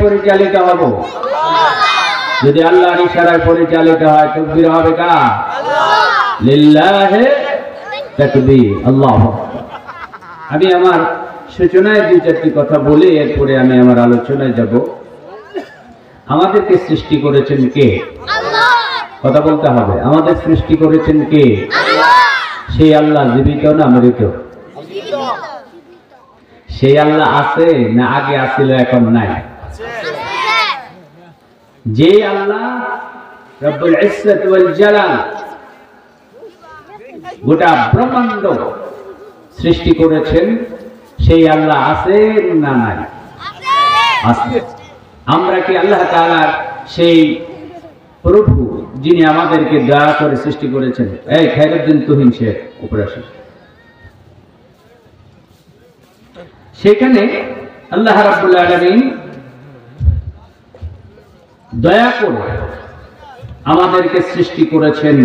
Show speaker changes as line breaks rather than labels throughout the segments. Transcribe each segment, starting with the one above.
পরিচালিত হব? যদি আল্লাহর ইশারায় পরিচালিত হয় তাকবীর হবে কার? লিল্লাহি তাকবীর, আল্লাহু আকবার। আমি আমার সূচনায় দুই চারটি কথা বলে এরপরে আমি আমার আলোচনায় যাব। আমাদেরকে সৃষ্টি করেছেন কে? আল্লাহ। কথা বলতে হবে, আমাদের সৃষ্টি করেছেন কে? আল্লাহ। সেই আল্লাহ জীবিত না মৃত? সেই আল্লাহ আছে না আগে আছিল এখন নাই? যে আল্লাহ রব্বুল ইজ্জত ওয়াল জালাল গোটা ব্রহ্মাণ্ড সৃষ্টি করেছেন, সেই আল্লাহ আছে না নাই? আছে। আমরা কি আল্লাহ তাআলার সেই প্রভু যিনি আমাদেরকে দয়া করে সৃষ্টি করেছেন? এই খায়রুদ্দিন তুহিন শেখ উপরে আসেন। সেখানে আল্লাহ রাব্বুল আলামিন দয়া করে আমাদেরকে সৃষ্টি করেছেন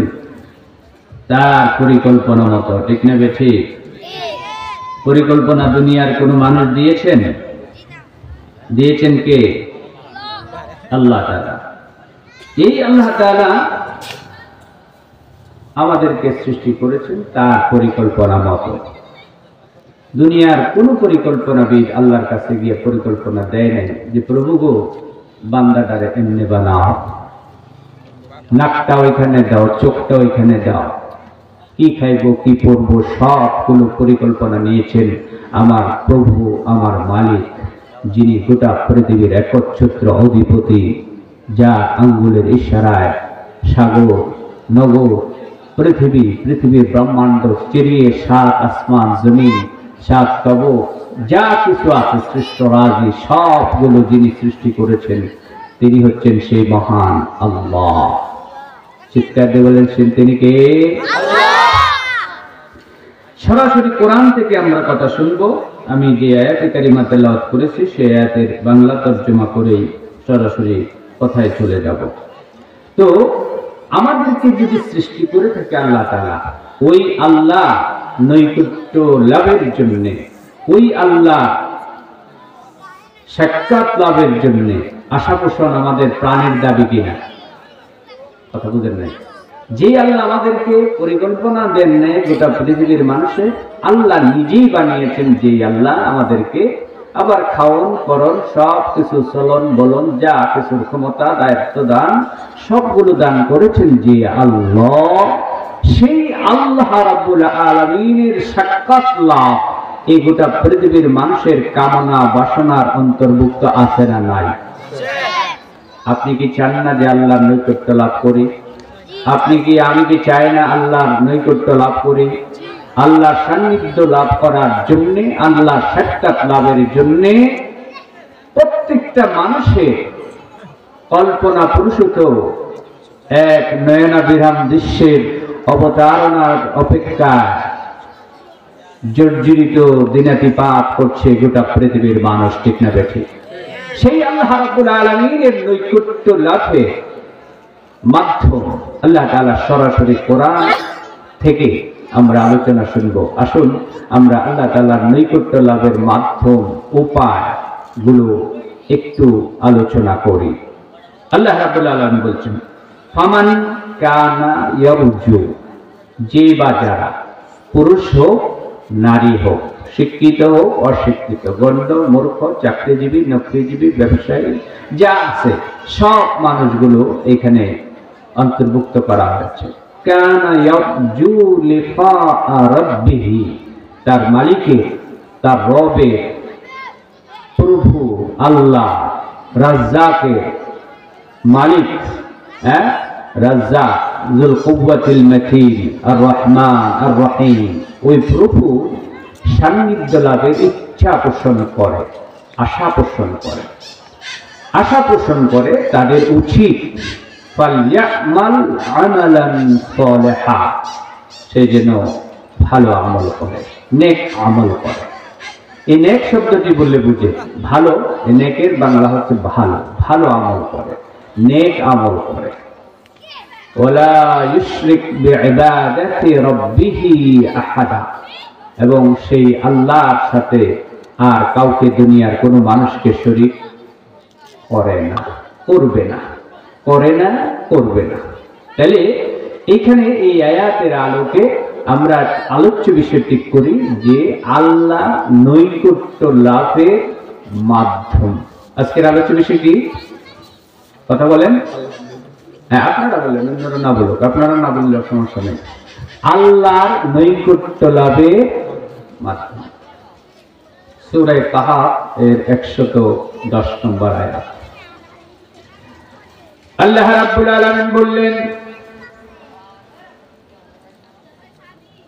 তার পরিকল্পনা মতো, ঠিক না বেঠি? পরিকল্পনা দুনিয়ার কোন মানুষ দিয়েছেন? দিয়েছেন কে? আল্লাহ তাআলা। এই আল্লাহ তাআলা আমাদেরকে সৃষ্টি করেছেন তার পরিকল্পনা মতো। দুনিয়ার কোন পরিকল্পনাবিদ আল্লাহর কাছে গিয়ে পরিকল্পনা দেয় নাই যে প্রভু গো বান্দাটারে এমনি বানাও, নাকটা ওইখানে দাও, চোখটা ওইখানে দাও, কি খাইবো কি পরবো সবগুলো পরিকল্পনা নিয়েছেন আমার প্রভু, আমার মালিক, যিনি গোটা পৃথিবীর একচ্ছত্র অধিপতি, যা আঙ্গুলের ইশারায় সাগর, নগর, পৃথিবীর ব্রহ্মাণ্ড চিরিয়ে সাত আসমান জমিন, সাত তবক, যা কিছু আছে সৃষ্ট রাজি সবগুলো যিনি সৃষ্টি করেছেন তিনি হচ্ছেন সেই মহান আল্লাহ। চিৎকার দিয়ে বলেন তিনি কে? সরাসরি কোরআন থেকে আমরা কথা শুনবো। আমি যে আয়াতে কারিমা তেলাওয়াত করেছি সেই আয়াতের বাংলা তর্জমা করেই সরাসরি কথায় চলে যাব। তো আমাদেরকে যদি সৃষ্টি করে থাকে আল্লাহ তাআলা, ওই আল্লাহ নৈকট্য লাভের জন্য, ওই আল্লাহ সাক্ষাৎ লাভের জন্য আশা পোষণ আমাদের প্রাণের দাবি কিনা? কথা বুঝেন নাই? যে আল্লাহ আমাদেরকে পরিকল্পনা দেন নাই গোটা পৃথিবীর মানুষে, আল্লাহ নিজেই বানিয়েছেন যে আল্লাহ আমাদেরকে আবার খাওয়ন করণ সব কিছু চলন বলন যা কিছুর ক্ষমতা দায়িত্ব দান সবগুলো দান করেছেন যে আল্লাহ। সেই আল্লাহ রাব্বুল আলামিনের সাক্ষাৎ লাভ এই গোটা পৃথিবীর মানুষের কামনা বাসনার অন্তর্ভুক্ত আছে না নাই? আপনি কি চান না যে আল্লাহর নৈকট্য লাভ করি? আপনি কি আমি কি চাই না আল্লাহর নৈকট্য লাভ করি? আল্লাহর সান্নিধ্য লাভ করার জন্য, আল্লাহর সাক্ষাৎ লাভের জন্য প্রত্যেকটা মানুষের কল্পনা প্রসূত এক নয়নাভিরাম দৃশ্যের অবতারণার অপেক্ষা জর্জরিত দিনাতিপাত করছে গোটা পৃথিবীর মানুষ, ঠিক না বেঠিক? সেই আল্লাহ রাব্বুল আলামিনের নৈকট্য লাভে মাধ্যম আল্লাহ তাআলা সরাসরি কোরআন থেকে আমরা আলোচনা শুনব। আসুন আমরা আল্লাহ তাআলার নৈকট্য লাভের মাধ্যম উপায় গুলো একটু আলোচনা করি। আল্লাহ রাব্বুল আলামিন বলছেন, ফামান কানা ইয়ারজু, যে বা যারা, পুরুষ হোক নারী হোক, শিক্ষিত হোক অশিক্ষিত, গণ্ড মূর্খ, চাকরিজীবী নকরিজীবী, ব্যবসায়ী, যা আছে সব মানুষগুলো এখানে অন্তর্ভুক্ত করা হয়েছে। কানা ইয়ারজু লিকা রাব্বিহি, তার মালিকের, তার রবের, প্রভু আল্লাহ রাজ্জাকের মালিক, রাজ্জাক যুল কুওয়াতিল মাতিন আর রহমান আর রহিম, ওই প্রভু সান্নিধ্য লাভের ইচ্ছা পোষণ করে, আশা পোষণ করে, আশা পোষণ করে তাদের উচিত ফালইয়ামাল আমালান সালিহা, সে যেন ভালো আমল করে, নেক আমল করে। এই নেক শব্দটি বললে বুঝে ভালো, এই নেকের বাংলা হচ্ছে ভালো, ভালো আমল করে, নেক আমল করে। ওয়ালা ইউশরিক বিইবাদাতি রাব্বিহি আহাদা, এবং সেই আল্লাহর সাথে আর কাউকে দুনিয়ার কোনো মানুষকে শরীক করে না, করবে না, করে না, করবে না। তাহলে এখানে এই আয়াতের আলোকে আমরা আলোচ্য বিষয় ঠিক করি যে আল্লাহ নৈকট্য লাভের মাধ্যম। আজকের আলোচ্য বিষয় কি? কথা বলেন। হ্যাঁ, আপনারা বললেন, অন্যরা না বলুক, আপনারা না বললে সমস্যা নেই। আল্লাহর নৈকট্য লাভের মাধ্যম। সূরা কাহাফ এর 110 নম্বর আয়াত। আল্লাহ রাব্বুল আলামিন বললেন,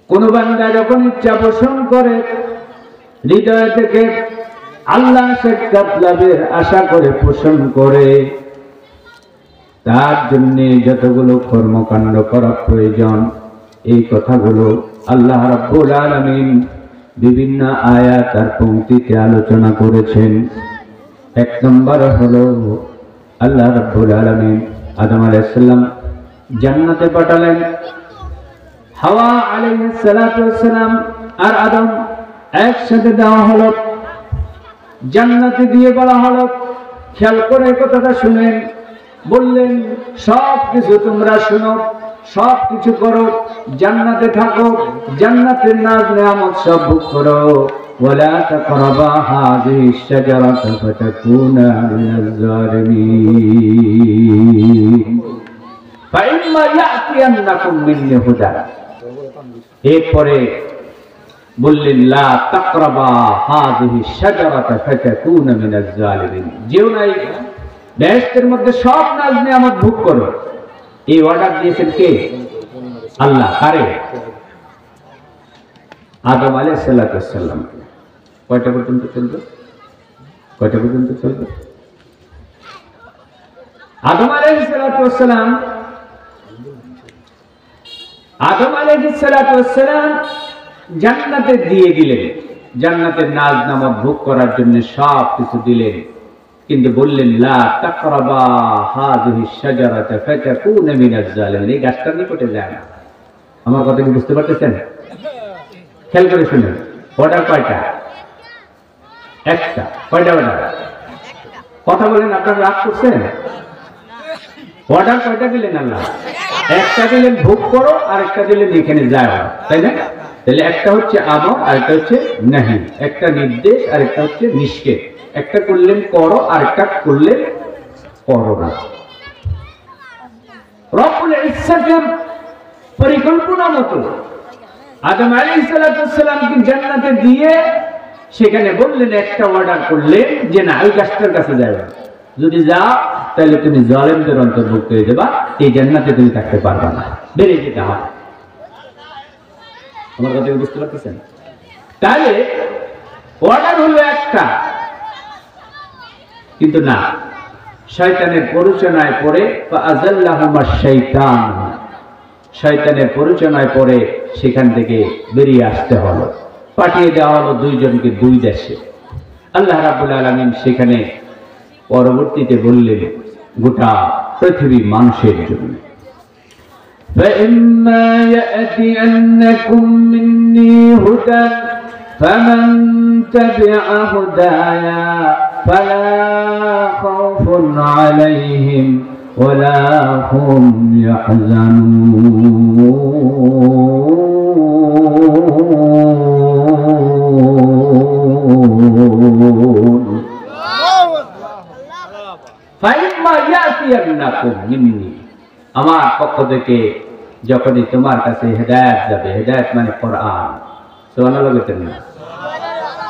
কোন বান্দা যখন ইচ্ছা পোষণ করে হৃদয় থেকে আল্লাহ সাক্ষাৎ লাভের আশা করে পোষণ করে, তার জন্য যতগুলো কর্মকাণ্ড করা প্রয়োজন এই কথাগুলো আল্লাহ রাব্বুল আলামিন বিভিন্ন আয়াত আর পংক্তিতে আলোচনা করেছেন। এক নম্বর হলো আল্লাহ রাব্বুল আলামিন আদম আলাইহিস সালাম জান্নাতে পাঠালেন। হাওয়া আলাইহিস সালাতু ওয়াস সালাম আর আদম একসাথে দেওয়া হলো, জান্নাতে দিয়ে বলা হলো, খেয়াল করে কথাটা শুনেন, বললেন সব কিছু তোমরা শুনো, সব কিছু করো, জান্নাতে থাকো, জান্নাতের নাজ নেয়ামত সব ভোগ করো, ওয়ালা তাকরাবা হাযিহিশ শাজারাতা ফাতাকুনা মিনাজ জালিমিন ফাইম্মা ইয়াতিয়ান্নাকুম মিন্নি হুদা। এরপরে বললেন লা তাকরাবা হাযিহিশ শাজারাতা ফাতাকুনা মিনাজ জালিমিন, যেও নাই বেহেশতের মধ্যে সব নাজ নেয়ামত ভোগ করো। এই অর্ডার দিয়েছেন কে? আল্লাহ। কারে? আদম আলাইহিস সালাম। কয়টা পর্যন্ত চলবে? কয়টা পর্যন্ত চলবে? আদম আলাইহিস সালাম, আদম আলাইহিস সালাম জান্নাতে দিয়ে দিলেন, জান্নাতের নাজ নামত ভোগ করার জন্য সব কিছু দিলেন, কিন্তু বললেন লা তাকরাবা হাযিহিশ শাজারাতা ফাতাকুনা মিনাজ জালিমিন, এই গাছটার নিকটে যায় না। আমার কথা কি বুঝতে পারতেছেন? খেয়াল করে শুনুন। অর্ডার কয়টা? একটা। কয়টা অর্ডার? কথা বলেন, আপনারা রাগ করছেন? অর্ডার কয়টা দিলেন আল্লাহ? একটা দিলেন ভোগ করো, আর একটা দিলেন এখানে যায়, তাই না? তাহলে একটা হচ্ছে আমর, আর একটা হচ্ছে নাহি, একটা নির্দেশ আর একটা হচ্ছে নিষেধ। একটা করলেন করো, আর একটা করলেন করো না। রব্বুল ইজ্জতের পরিকল্পনা মতো আদম আলাইহিস সালামকে জান্নাতে দিয়ে সেখানে বললেন, একটা অর্ডার করলেন যে না, ওই গাছটার কাছে যাবে, যদি যাও তাহলে তুমি জালেমদের অন্তর্ভুক্ত হয়ে যাবা, এই জান্নাতে তুমি থাকতে পারবা না, বেরিয়ে যেতে হবে। আমার কথা বুঝতে পারতেছেন? তাহলে অর্ডার হলো একটা, কিন্তু না, শয়তানের প্ররোচনায় পড়ে ফাআযাল্লাহুমা শাইতান, শয়তানের প্ররোচনায় পড়ে সেখান থেকে বেরিয়ে আসতে হলো। পাঠিয়ে দেওয়া হলো দুইজনকে দুই দেশে। আল্লাহ রাব্বুল আলামিন সেখানে পরবর্তীতে বললেন গোটা পৃথিবীর মানুষের জন্য, فَإِمَّا يَأْتِيَنَّكُم مِّنِّي هُدًى فَمَن تَبِعَ هُدَايَا فَلَا خَوْفٌ عَلَيْهِمْ وَلَا هُمْ يَحْزَنُونَ فَإِمَّا يَأْتِيَنَّكُم مِّنِّي, আমার পক্ষ থেকে যখনই তোমার কাছে হেদায়েত যাবে, হেদায়েত মানে কোরআন, সুবহানাল্লাহ বলতেন না,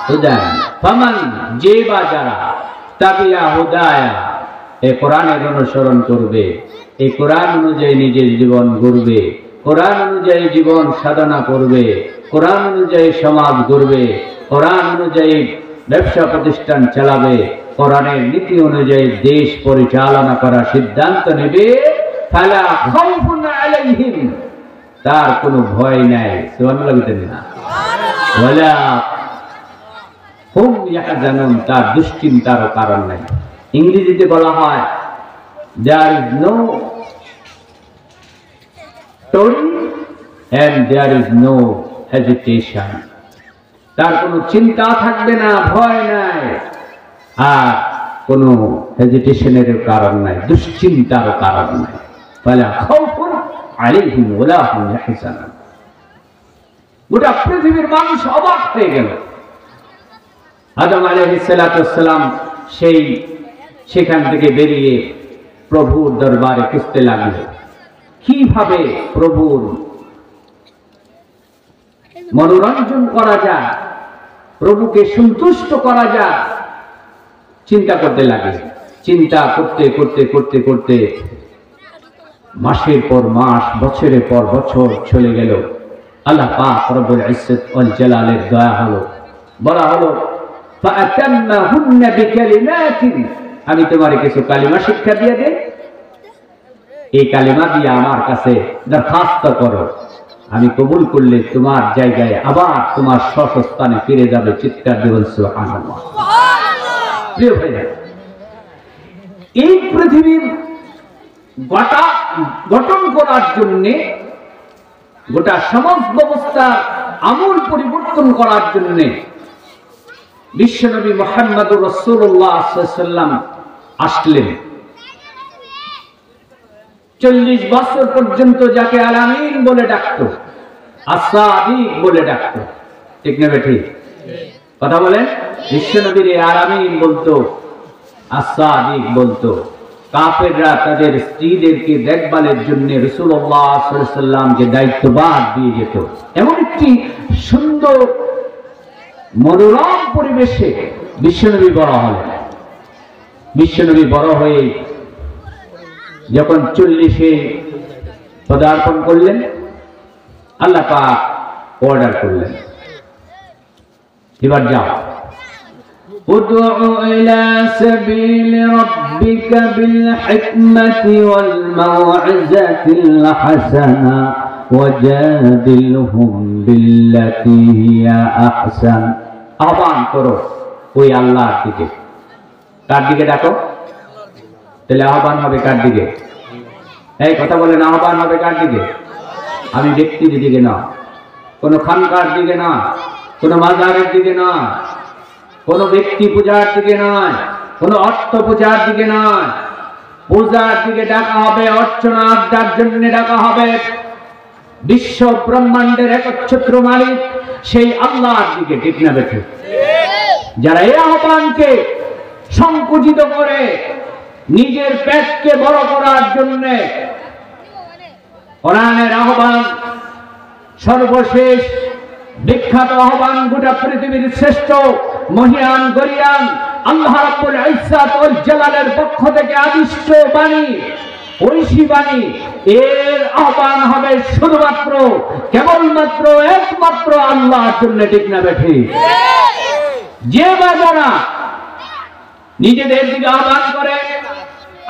হুদান, ফামান, যে বা যারা, তাবিয়া হুদায়া, এই কোরআনের অনুসরণ করবে, এই কোরআন অনুযায়ী নিজের জীবন গড়বে, কোরআন অনুযায়ী জীবন সাধনা করবে, কোরআন অনুযায়ী সমাজ গড়বে, কোরআন অনুযায়ী ব্যবসা প্রতিষ্ঠান চালাবে, কোরআনের নীতি অনুযায়ী দেশ পরিচালনা করার সিদ্ধান্ত নেবে, ফালা খাউফুন আলাইহিম, তার কোনো ভয় নাই, সুবহানাল্লাহ বলতেন না, ওয়ালা হুম ইয়াহজানুন, তার দুশ্চিন্তারও কারণ নাই। ইংরেজিতে বলা হয় there is no worry and there is no hesitation, তার কোনো চিন্তা থাকবে না, ভয় নাই, আর কোনো হেজিটেশনের কারণ নাই, দুশ্চিন্তার কারণ নাই। ফালা খাউফুন আলাইহিম ওয়ালা হুম ইয়াহজানুন। গোটা পৃথিবীর মানুষ অবাক হয়ে গেল। আদম আলাইহিস সালাতু ওয়াস সালাম সেখান থেকে বেরিয়ে প্রভুর দরবারে খুঁজতে লাগলেন কিভাবে প্রভুর মনোরঞ্জন করা যায়, প্রভুকে সন্তুষ্ট করা যায়, চিন্তা করতে লাগে। চিন্তা করতে করতে করতে করতে মাসের পর মাস, বছরের পর বছর চলে গেল। আল্লাহ পাক রব্বুল ইজ্জত ওয়াল জালালের দয়া হলো, বলা হলো ফাআতাম্মাহুন্না বিকালিমাতিন, আমি তোমারে কিছু কালিমা শিক্ষা দিয়ে দেই, এই কালিমা দিয়ে আমার কাছে দরখাস্ত করো, আমি কবুল করলে তোমার জায়গায় আবার তোমার স্বস্থানে ফিরে যাবে। চিৎকার দেবেন সুবহানাল্লাহ। প্রিয় ভাইরা, এই পৃথিবীর গঠন করার জন্য, গোটা সমাজ ব্যবস্থা আমূল পরিবর্তন করার জন্য বিশ্বনবী মুহাম্মদুর রাসূলুল্লাহ সাল্লাল্লাহু আলাইহি ওয়াসাল্লাম আসলেন। 40 বছর পর্যন্ত যাকে আল আমিন বলে ডাকতো, আস-সাদিক বলে ডাকতো, ঠিক না বেঠিক? কথা বলেন। বিশ্বনবীর আল আমিন বলতো, আস-সাদিক বলতো। কাফেররা তাদের স্ত্রীদেরকে দেখভালের জন্য রাসূলুল্লাহ সাল্লাল্লাহু আলাইহি ওয়াসাল্লামকে দায়িত্বভার দিয়ে যেত। এমন একটি সুন্দর মনোরম পরিবেশে বিশ্বনবী বড় হলেন। বিশ্বনবী বড় হয়ে যখন 40-এ পদার্পণ করলেন, আল্লাহ পাক অর্ডার করলেন, এবার যাও, উদউ ইলা সাবিল রাব্বিকা বিল হিকমাতি ওয়াল মাউইযাতিল হাসানা ওয়াজাদিলহুম বিল্লাতী হিয়া আহসান। আহ্বান করো ওই আল্লাহর দিকে। কার দিকে ডাকো? তাহলে আহ্বান হবে কার দিকে? এই কথা বলেন, আহ্বান হবে কার দিকে? আমি ব্যক্তির দিকে না, কোনো খানকার দিকে না, কোনো মাজারের দিকে না, কোনো ব্যক্তি পূজার দিকে নয়, কোনো অর্থ পূজার দিকে নয়। পূজার দিকে ডাকা হবে, অর্চনা আড্ডার জন্য ডাকা হবে বিশ্ব ব্রহ্মাণ্ডের একচ্ছত্র মালিক সেই আল্লাহর দিকে, ঠিক না বেঠে? যারা এই আহ্বানকে সংকুচিত করে নিজের পেটকে বড় করার জন্য, কোরআনের আহ্বান সর্বশেষ বিখ্যাত আহ্বান, গোটা পৃথিবীর শ্রেষ্ঠ মহিয়ান গরিয়ান আল্লাহ রাব্বুল ইজ্জত ওয়াল জালালের পক্ষ থেকে আদিষ্ট বাণী, ঐশী বাণী, এর আহ্বান হবে শুধুমাত্র কেবলমাত্র একমাত্র আল্লাহর জন্য, ঠিক না বেঠি? যে বাজারা নিজেদের দিকে আহ্বান করে,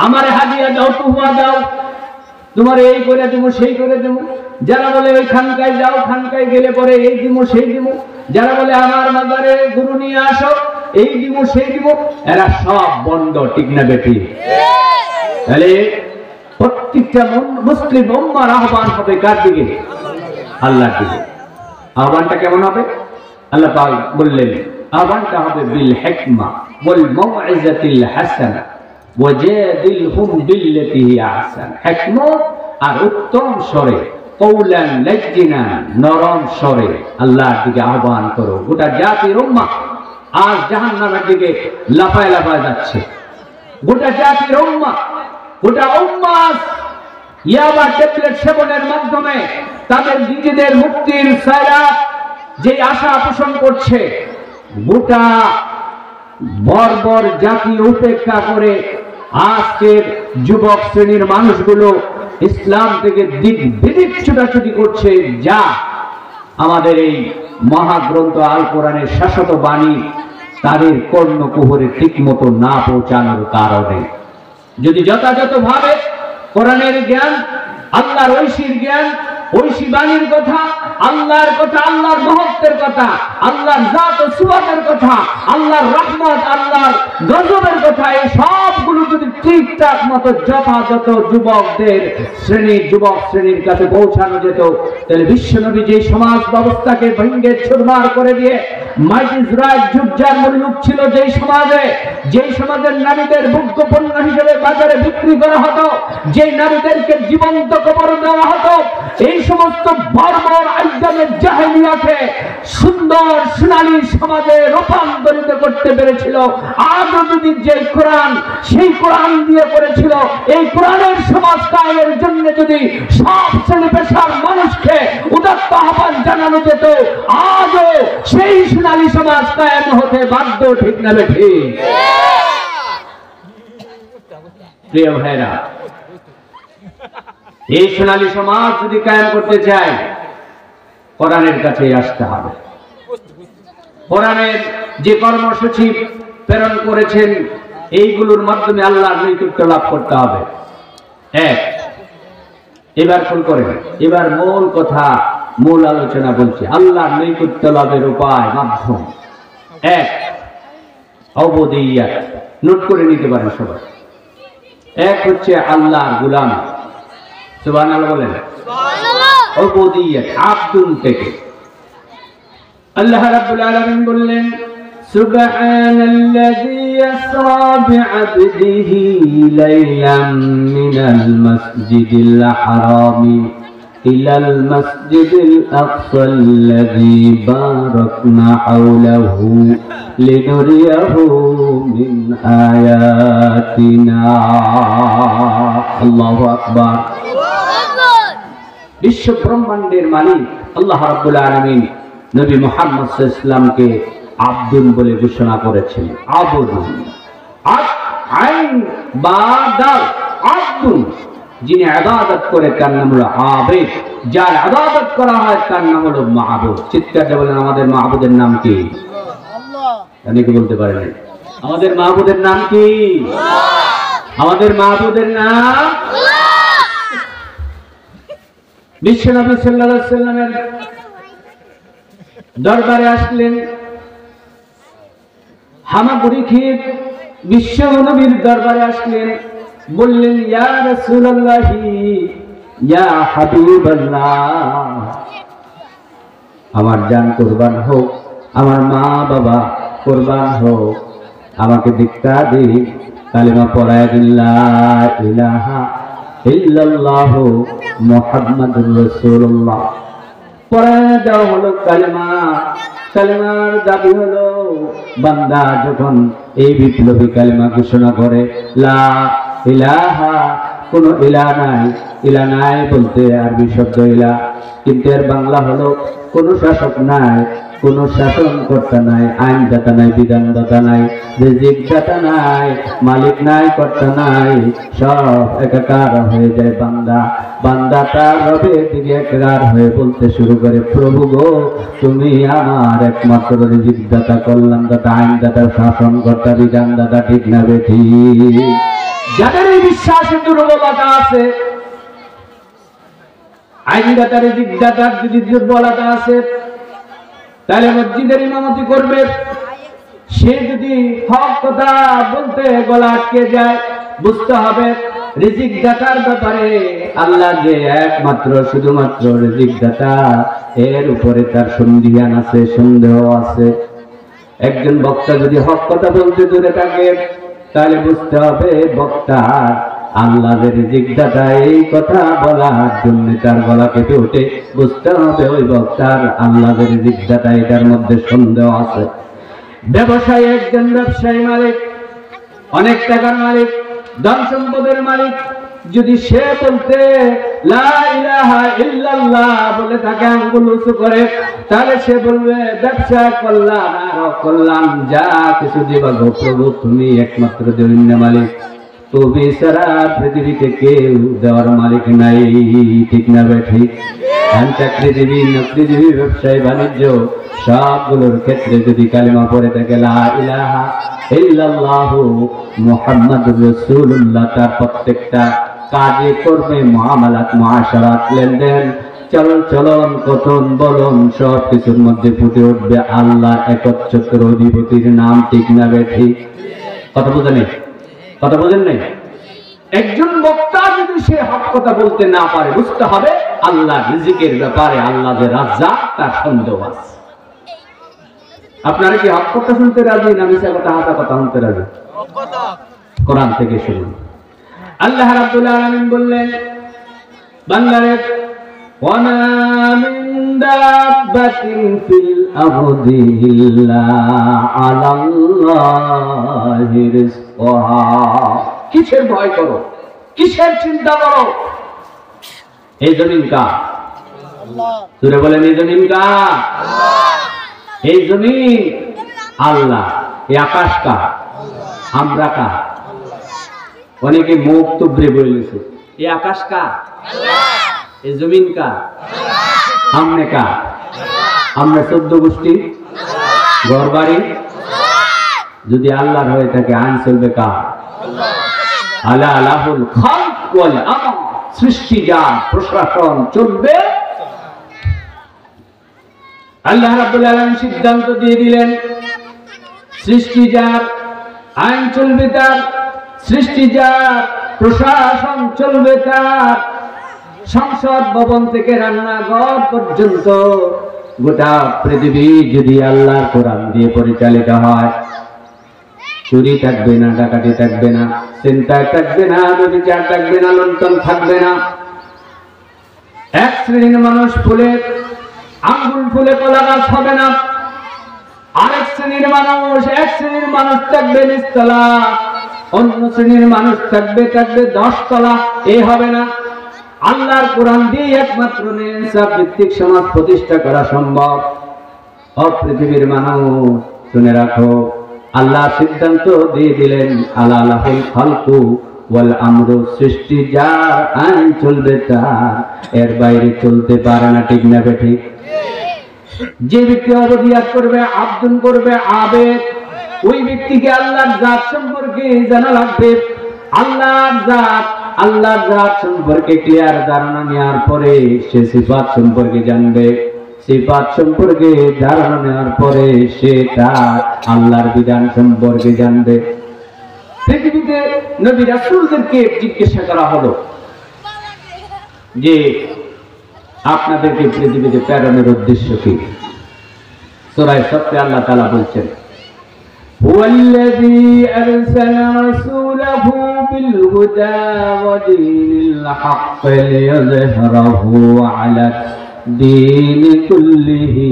আমারে হাদিয়া দাও, তুহা দাও, তোমার এই করে দেবো, সেই করে দেবো, যারা বলে ওই খানকায় যাও, খানকায় গেলে পরে এই দিব সেই দিব, যারা বলে আমার মাজারে গুরু নিয়ে আসো, এই দিব সেই দিব, এরা সব বন্ধ, ঠিক না বেঠি? তাহলে প্রত্যেকটা মুসলিম উম্মার আহ্বান হবে কার দিকে? আল্লাহর দিকে। আহ্বানটা কেমন হবে? আল্লাহ পাক বললেন, আহ্বানটা হবে বিল হিকমা ওয়াল মাউইযাতিল হাসানা ওয়াজাদিলহুম বিল্লাতী হিয়া আহসান। হিকমত আর উত্তম স্বরে, কওলান লাজ্জিনা, নরম স্বরে আল্লাহর দিকে আহ্বান করো। গোটা জাতির উম্মাহ আজ জাহান্নামের দিকে লাফায় লাফায় যাচ্ছে। গোটা জাতির উম্মাহ, গোটা উম্মাহ ইয়াবা ট্যাবলেট সেবনের মাধ্যমে তাদের নিজেদের মুক্তির সায়রাত যে আশা পোষণ করছে, গোটা বর্বর জাতি উপেক্ষা করে আজকের যুবক শ্রেণীর মানুষগুলো ইসলাম থেকে দিক বিদিক ছুটাছুটি করছে, যা আমাদের এই মহাগ্রন্থ আল কোরআনের শাশ্বত বাণী তাদের কর্ণকুহরে ঠিক মতো না পৌঁছানোর কারণে। যদি যথাযথভাবে কোরআনের জ্ঞান, আল্লাহর ঐশীর জ্ঞান, ঐশী বাণীর কথা, আল্লাহর কথা, আল্লাহর মহত্বের কথা, আল্লাহর জাত ও সিফাতের কথা, আল্লাহর রহমত, আল্লাহর গজবের কথা, এই সবগুলো যদি ঠিক ঠিকঠাক মতো যথাযথ যুবকদের যুবক শ্রেণীর কাছে পৌঁছানো যেত, তাহলে বিশ্বনবী যে সমাজ ব্যবস্থাকে ভেঙে চুরমার করে দিয়ে মাইট ইজ রাইট যুগ যার মুলুক ছিল, যেই সমাজের নারীদের ভোগ্য পণ্য হিসেবে বাজারে বিক্রি করা হতো, যেই নারীদেরকে জীবন্ত কবর দেওয়া হতো, এই সমস্ত বর্বর আইয়ামের জাহেলিয়াকে সুন্দর সোনালী সমাজে রূপান্তরিত করতে পেরেছিল। আজও যদি যে কোরআন সেই কোরআন দিয়ে করেছিল, এই কোরআনের সমাজ কায়েমের জন্য যদি সব শ্রেণী পেশার মানুষকে উদাত্ত আহ্বান জানানো যেত, আজও সেই সোনালী সমাজ কায়েম হতে বাধ্য। ঠিক না বেঠিক? প্রিয় ভাইরা, এই সোনালী সমাজ যদি কায়েম করতে চায়, কোরআনের কাছে আসতে হবে। কোরআনের যে কর্মসূচি প্রেরণ করেছেন, এইগুলোর মাধ্যমে আল্লাহর নৈকট্য লাভ করতে হবে। এবার ফোন করেন, এবার মূল কথা, মূল আলোচনা বলছি। আল্লাহর নৈকট্য লাভের উপায়, মাধ্যম এক, উবুদিয়্যাত। নোট করে নিতে পারেন সবাই। এক হচ্ছে আল্লাহর গোলামি। সুবহানাল্লাহ বলেন। উবুদিয়্যাত, আব্দুন থেকে। আল্লাহ রাব্বুল আলামিন বললেন, সুবহানাল্লাযী ইয়াসরা বি'আবদিহি লাইলাম মিনাল মাসজিদিল হারামি ইলাল মাসজিদিল আকসাল্লাযী বারাকনা হাওলাহু লিনুরিয়াহু মিন আয়াতিনা। আল্লাহু আকবার। বিশ্ব ব্রহ্মাণ্ডের মালিক আল্লাহ রাব্বুল আলামিন নবী মুহাম্মদ সাল্লাল্লাহু আলাইহি ওয়াসাল্লামকে আব্দুল বলে ঘোষণা করেছেন। আবুদুন, আইন বা দাল, আব্দুল, যিনি ইবাদত করে তার নাম হলো আবেদ, যার ইবাদত করা হয় তার নাম হলো মাহবুদ। চিৎকার দিয়ে বলেন, আমাদের মাহবুদের নাম কি? আল্লাহ। অনেকে বলতে পারেন, আমাদের মাহবুদের নাম কি? আমাদের মাহবুদের নাম আল্লাহ। বিশ্বনবী সাল্লাল্লাহু আলাইহি ওয়াসাল্লামের দরবারে আসলেন হামাগুড়ি খেয়ে, বিশ্ব নবীর দরবারে আসলেন, বললেন, ইয়া রাসূলুল্লাহি, ইয়া হাবিবাল্লাহ, আমার জান কুরবান হোক, আমার মা বাবা কুরবান হোক, আমাকে দীক্ষা দিন, কালিমা পড়ায় দিন, লা ইলাহা ইল্লাল্লাহু মুহাম্মাদুর রাসূলুল্লাহ। পড়ায় দেওয়া হলো কালিমা। কালিমার দাবি হলো, বান্দা যখন এই বিপ্লবী কালিমা ঘোষণা করে, লা ইলাহা, কোনো ইলা নাই, ইলা নাই বলতে আরবি শব্দ ইলা, কিন্তু এর বাংলা হলো কোনো শাসক নাই, কোনো শাসনকর্তা নাই, আইনদাতা নাই, বিধানদাতা নাই, রিজিকদাতা নাই, মালিক নাই, কর্তা নাই, সব একাকার হয়ে যায় বান্দা। বান্দা তার রবের দিকে একাকার হয়ে বলতে শুরু করে, প্রভু গো, তুমি আমার একমাত্র রিজিকদাতা, কল্যাণদাতা, আইনদাতা, শাসনকর্তা, বিধানদাতা। ঠিক না বেঠিক? যাদের এই বিশ্বাসের দুর্বলতা আছে, আইনদাতা, রিজিকদাতার যদি দুর্বলতা আছে, তাহলে মসজিদের ইমামতি করবে, সে যদি হক কথা বলতে গলা আটকে যায়, বুঝতে হবে রিজিক দাতার ব্যাপারে আল্লাহ যে একমাত্র শুধুমাত্র রিজিক দাতা, এর উপরে তার সন্দিহান আছে, সন্দেহ আছে। একজন বক্তা যদি হক কথা বলতে দূরে থাকে, তাহলে বুঝতে হবে বক্তার আল্লাহ রিজিক দাতা, এই কথা বলার জন্য তার গলা কেটে ওঠে। বুঝতে হবে ওই বক্তার আল্লাহ রিজিক দাতা, এটার মধ্যে সন্দেহ আছে। ব্যবসায়ী, একজন ব্যবসায়ী মালিক, অনেক টাকার মালিক, ধন সম্পদের মালিক, যদি সে বলতে লা ইলাহা ইল্লাল্লাহ বলে তাকে আঙ্গুল উঁচু করে, তাহলে সে বলবে ব্যবসা কল্যাণ আর অকল্যাণ যা কিছু দিবা গো প্রভু, তুমি একমাত্র দৈন্য মালিক, তুমি সারা পৃথিবীতে কেউ দেওয়ার মালিক নাই। ঠিক না বেঠিক? চাকরিজীবী, নকরিজীবী, ব্যবসায়ী, বাণিজ্য, সবগুলোর ক্ষেত্রে যদি কালিমা পড়ে থাকে লা ইলাহা ইল্লাল্লাহু মুহাম্মাদুর রাসূলুল্লাহ, তার প্রত্যেকটা কাজে কর্মে, মুআমালাত, মুআশারাত, লেনদেন, চলন, কথন, বলন, সব কিছুর মধ্যে ফুটে উঠবে আল্লাহ একচ্ছত্র অধিপতির নাম। ঠিক না বেঠিক? কথা বোঝেন নাই? কথা বোঝেন নাই? একজন বক্তা যদি সে হক কথা বলতে না পারে, বুঝতে হবে আল্লাহ রিজিকের ব্যাপারে আল্লাহ যে রাজ্জাক তার সন্দেহ আছে। আপনারা কি হক কথা শুনতে রাজি না মিথ্যা কথা হাসা কথা শুনতে রাজি? কোরআন থেকে শুনুন। আল্লাহ রাব্বুল আলামিন বললেন বান্দারে ওয়ামা মিন দাব্বাতিন ফিল আরদি ইল্লা আলাল্লাহি রিজকুহা। কিসের ভয় করো, কিসের চিন্তা করো? এই জমিন কার? আল্লাহ। সূরা বলেন এই জমিন কার? আল্লাহ। এই জমিন আল্লাহ, এই আকাশ কার? আল্লাহ। আমরা কার? আল্লাহ। অনেকে মুখ তুবড়ে বলেছে এই আকাশ কার? আল্লাহ। এই জমিন কার? আল্লাহ। আমনে কার? আল্লাহ। আমরা 14 গোষ্ঠী, আল্লাহ। ঘর বাড়ি, আল্লাহ। যদি আল্লাহর হয়ে থাকে আইন চলবে কার? আল্লাহ। আলা লাহুল খালক ওয়াল আমর, সৃষ্টি যার, প্রশাসন চলবে আল্লাহ রাব্বুল আলামিন। সিদ্ধান্ত দিয়ে দিলেন সৃষ্টি যার, আইন চলবে তার, সৃষ্টি যার, প্রশাসন চলবে তার। সংসদ ভবন থেকে রান্নাঘর পর্যন্ত গোটা পৃথিবী যদি আল্লাহর কোরআন দিয়ে পরিচালিত হয়, চুরি থাকবে না, ডাকাতি থাকবে না, চিন্তায় থাকবে না, ব্যভিচার থাকবে না, লুণ্ঠন থাকবে না। এক শ্রেণীর মানুষ ফুলে আঙ্গুল ফুলে কলা গাছ হবে না, আরেক শ্রেণীর মানুষ, এক শ্রেণীর মানুষ থাকবে নিচতলা, অন্য শ্রেণীর মানুষ থাকবে 10 তলা। এই হবে না। আল্লাহর কোরআন দিয়ে একমাত্র ইনসাফ ভিত্তিক সমাজ প্রতিষ্ঠা করা সম্ভব। ও পৃথিবীর মানুষ শুনে রাখো, আল্লাহ সিদ্ধান্ত দিয়ে দিলেন আলা লাহুল খালকু ওয়াল আমরু, সৃষ্টি যার, আইন চলবে তার, এর বাইরে চলতে পারে না। ঠিক না বেঠিক? যে ব্যক্তি অবদিয়াত করবে, আব্দুন করবে, আবেদ, ওই ব্যক্তিকে আল্লাহর জাত সম্পর্কে জানা লাগবে। আল্লাহর জাত সম্পর্কে ক্লিয়ার ধারণা নেওয়ার পরে সে সিফাত সম্পর্কে জানবে। সিফাত সম্পর্কে ধারণা নেওয়ার পরে সে তার আল্লাহর বিধান সম্পর্কে জানবে। পৃথিবীতে নবী রাসূলদেরকে জিজ্ঞাসা করা হলো যে আপনাদেরকে পৃথিবীতে প্রেরণের উদ্দেশ্য কি? সূরা সফে আল্লাহ তাআলা বলছেন হুয়াল্লাযী আরসালা রাসূলাহু বিল হুদা ওয়া দীনিল হক লিইয়ুযহিরাহু আলা দীনি কুল্লিহি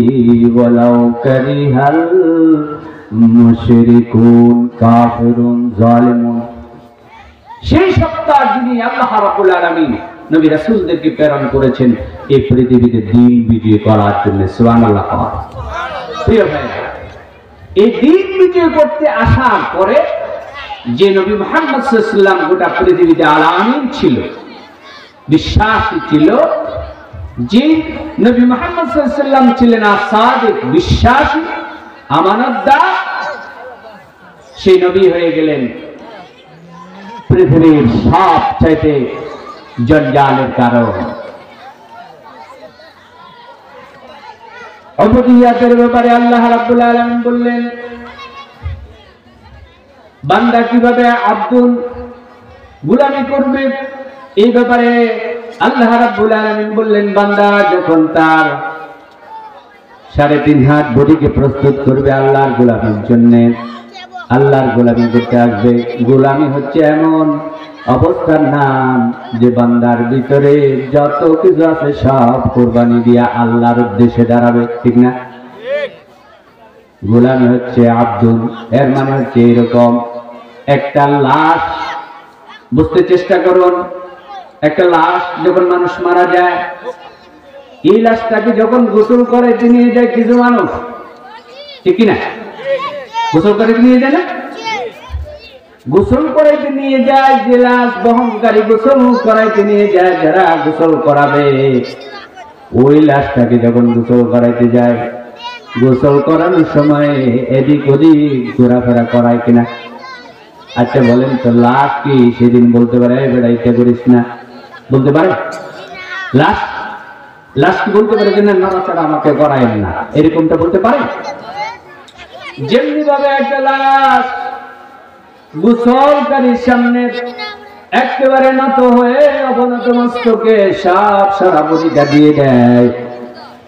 ওয়ালাউ কারিহাল মুশরিকুন কাফিরুন জালিমুন। সেই সত্তা যিনি আল্লাহ রাব্বুল আলামিন নবী রাসূলদেরকে প্রেরণ করেছেন এই পৃথিবীতে দ্বীন বিজয় করার জন্য। সুবহানাল্লাহ। প্রিয় ভাইরা, এই দ্বীন বিজয় করতে আসার পরে যে নবী মুহাম্মদ সাল্লাল্লাহু আলাইহি ওয়াসাল্লাম গোটা পৃথিবীতে আলামিন ছিল, বিশ্বাসী ছিল, যে নবী মুহাম্মদ সাল্লাল্লাহু আলাইহি ওয়াসাল্লাম ছিলেন সাদিক, বিশ্বাসী, আমানতদার, সেই নবী হয়ে গেলেন পৃথিবীর সবচাইতে জঞ্জালের কারণ। উবুদিয়াতের ব্যাপারে আল্লাহ রাব্বুল আলামিন বললেন বান্দা কিভাবে আব্দুল গোলামি করবে, এই ব্যাপারে আল্লাহ রাব্বুল আলামিন বললেন বান্দা যখন তার 3.5 হাত বডিকে প্রস্তুত করবে আল্লাহর গোলামির জন্য, আল্লাহর গোলামি করতে আসবে। গোলামি হচ্ছে এমন অবস্থার নাম যে বান্দার ভিতরে যত কিছু আছে সব কুরবানি দিয়া আল্লাহর উদ্দেশ্যে দাঁড়াবে। ঠিক না? গোলামি হচ্ছে আব্দুল, এর মানে হচ্ছে এরকম একটা লাশ। বুঝতে চেষ্টা করুন, একটা লাশ যখন মানুষ মারা যায়, এই লাশটাকে যখন গোসল করে নিয়ে যায় কিছু মানুষ, ঠিক কিনা? গোসল করে নিয়ে যায় না? গোসল করাইতে নিয়ে যায় যে লাশ বহনকারী, গোসল করাইতে নিয়ে যায় যারা গোসল করাবে, ওই লাশটাকে যখন গোসল করাইতে যায়, গোসল করানোর সময় এদিক ওদিক ঘোরাফেরা করায় কিনা? আচ্ছা বলেন তো, লাশ কি সেদিন বলতে পারে বেড়াইতে করিস না? বলতে পারে? লাশ কি বলতে পারে যে না নড়াচড়া আমাকে করায়েন না? এরকমটা বলতে পারে? যেমনি ভাবে একটা লাশ গোসলকারীর সামনে একেবারে নত হয়ে অবনত মস্তকে সাপ সারা বলিটা দিয়ে দেয়,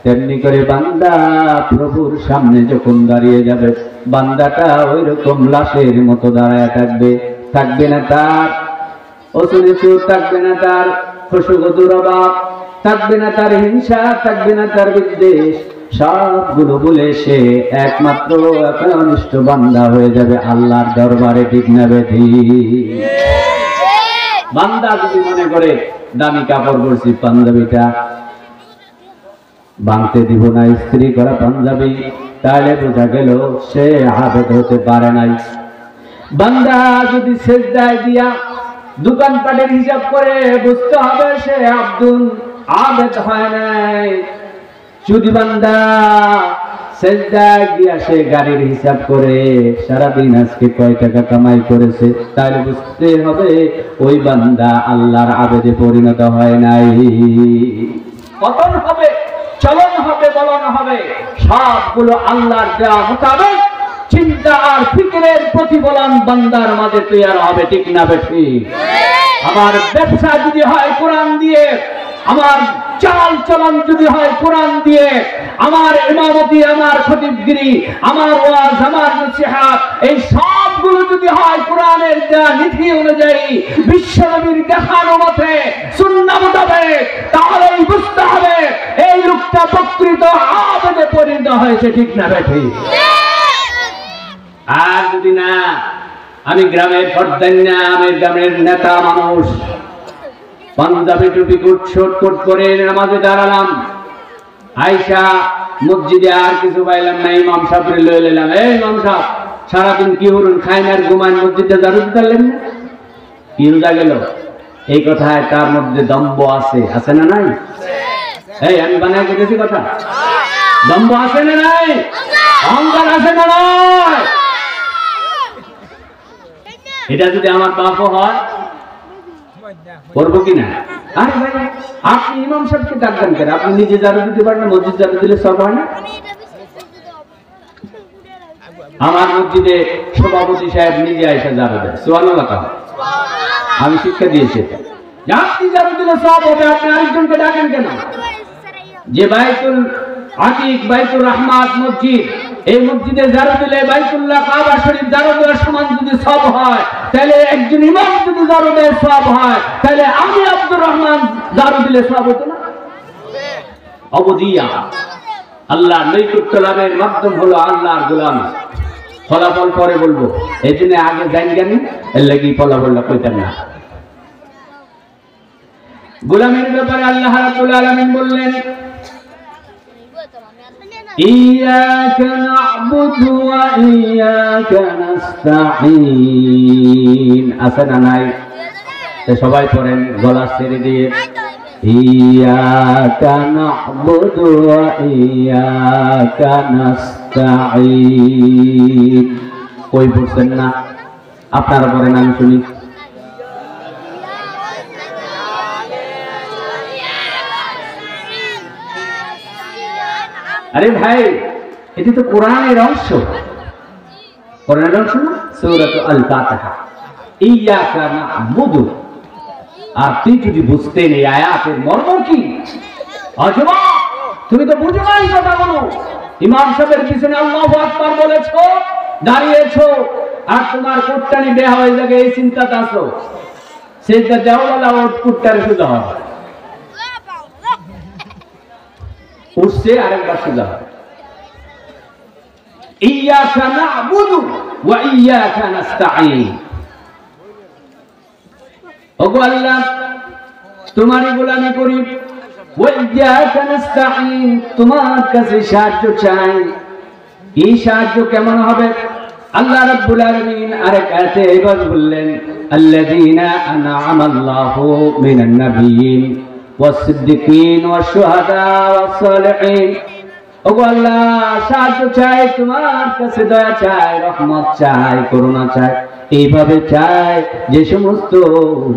তেমনি করে বান্দা প্রভুর সামনে যখন দাঁড়িয়ে যাবে, বান্দাটা ওই রকম লাশের মতো দাঁড়ায় থাকবে। থাকবে না তার অসুনিচু, থাকবে না তার খুশুগদুর অভাব, থাকবে না তার হিংসা, থাকবে না তার বিদ্বেষ, সবগুলো বলে সে একমাত্র একনিষ্ঠ বান্দা হয়ে যাবে আল্লাহর দরবারে। ঠিক না বেঠি? বান্দা যদি মনে করে দামি কাপড় পরছি, পাঞ্জাবিটা বাঁধতে দিব না, ইস্ত্রি করা পাঞ্জাবি, তাহলে বোঝা গেল সে আবেদ হতে পারে নাই। বান্দা যদি সেজদায় দিয়া দোকানপাটের হিসাব করে, বুঝতে হবে সে আব্দুল আবেদ হয় নাই। যদি বান্দা সেজদায় গিয়া সে গাড়ির হিসাব করে সারাদিন আজকে কয় টাকা কামাই করেছে, তাহলে বুঝতে হবে ওই বান্দা আল্লাহর আবেদে পরিণত হয় নাই। পতন হবে, চলন হবে, বলন হবে, সবগুলো আল্লাহর দেওয়া মোতাবেক চিন্তা আর ফিকিরের প্রতিফলন বান্দার মাঝে তৈরি হবে। ঠিক না বেঠি? আমার ব্যবসা যদি হয় কোরআন দিয়ে, আমার চাল চলন যদি হয় কোরআন দিয়ে, আমার ইমামতি, আমার খতিবগিরি, আমার ওয়াজ, আমার নসিহত, এই সবগুলো যদি হয় কোরআনের দেওয়া নীতি অনুযায়ী, বিশ্বনবীর দেখানো মতে, সুন্নাহ মোতাবেক, তাহলেই বুঝতে হবে এই লোকটা প্রকৃত আবেদে পরিণত হয়েছে। ঠিক না বেঠি? আর যদি না, আমি গ্রামের ফরদান্না, আমি গ্রামের নেতা মানুষ, পাঞ্জাবি টুপি কোট করে নামাজে দাঁড়ালাম, আয়সা মসজিদে আর কিছু পাইলাম না, ইমাম সাহেবের লয়ে নিলাম, এই ইমাম সাহেব সারাদিন কি হরুন খাইন আর ঘুমান, মসজিদে ঝাড়ু দিতেলেন না, কি রোজা গেল? এই কথায় তার মধ্যে দম্ভ আছে, আছে না নাই? এই আমি বানায় কেটেছি কথা, দম্ভ আছে না নাই? অহংকার আছে না নাই? এটা যদি আমার বাপ হয় করবো কিনা? আরে ভাই, আপনি ইমাম সাহেবকে ডাকবেন কেন? আপনি নিজে ঝাড়ু দিতে পারেন না? মসজিদ ঝাড়ু দিলে সব হয় না? আমার মসজিদে সভাপতি সাহেব নিজে আইসা ঝাড়ু দেয়, সুবহানাল্লাহ। আমি শিক্ষা দিয়েছি, আপনি ঝাড়ু দিলে সব হবে, আপনি আরেকজনকে ডাকেন কেন? যে বাইতুল আতিক, বাইতুর রহমাত মসজিদ, এই মসজিদে ঝাড়ু দিলে বাইতুল্লাহ কাবা শরীফ ঝাড়ু দেওয়ার সমান যদি সব হয়, তাহলে একজন ইমাম যদি ঝাড়ু দেয় সব হয়, তাহলে আমি আব্দুর রহমান ঝাড়ু দিলে সব হতো না? অবদিয়া, আল্লাহর নৈকট্য লাভের মাধ্যম হলো আল্লাহর গোলামি। ফলাফল পরে বলবো, এই জন্য আগে জানি জানি, এর লাগি ফলাফলটা কইতেন না। গোলামের ব্যাপারে আল্লাহ রাব্বুল আলামিন বললেন, ইয়্যাকা না'বুদু ওয়া ইয়্যাকা নাস্তাঈন। আছে না নাই? সবাই পড়েন গলা ছেড়ে দিয়ে, ইয়্যাকা না'বুদু ওয়া ইয়্যাকা নাস্তাঈন। কই পড়ছেন না? আপনারা পড়েন, আমি শুনি। আরে ভাই, এটি তো কোরআনের অংশ, কোরআনের অংশ না? সূরাত আল-ফাতিহা, ইয়্যাকা না'বুদু। আর তুই যদি বুঝতে নেই আয়াতের মর্ম কি, অজবা তুমি তো বুঝো না এই কথাগুলো। ইমাম সাহেবের পিছনে আল্লাহু আকবার বলেছো, দাঁড়িয়েছো, আর তোমার কুট্টানি বেয়া হয়ে যাবে এই চিন্তাতে আছো, সেটা দেওয়ালা ওর কুট্টারে সুদা হয়, উঠছে আরেকবার সুদা হয়। ইয়্যাকা না'বুদু ওয়া ইয়্যাকা নাস্তাঈন। ওগো আল্লাহ, তোমারই গোলামি করি, ওয়া ইয়্যাকা নাস্তাঈন, তোমার কাছে সাহায্য চাই। এই সাহায্য কেমন হবে? আল্লাহ রাব্বুল আলামিন আরেক আয়াতে এবার বললেন, আল্লাযীনা আন'আমাল্লাহু মিনান নাবিয়্যিন ওয়াস-সিদ্দিকিন ওয়াশ-শুহাদা ওয়াস-সালিহিন। ওগো আল্লাহ, সাহায্য চাই তোমার কাছে, দয়া চাই, রহমত চাই, করুণা চাই, এইভাবে চাই যে সমস্ত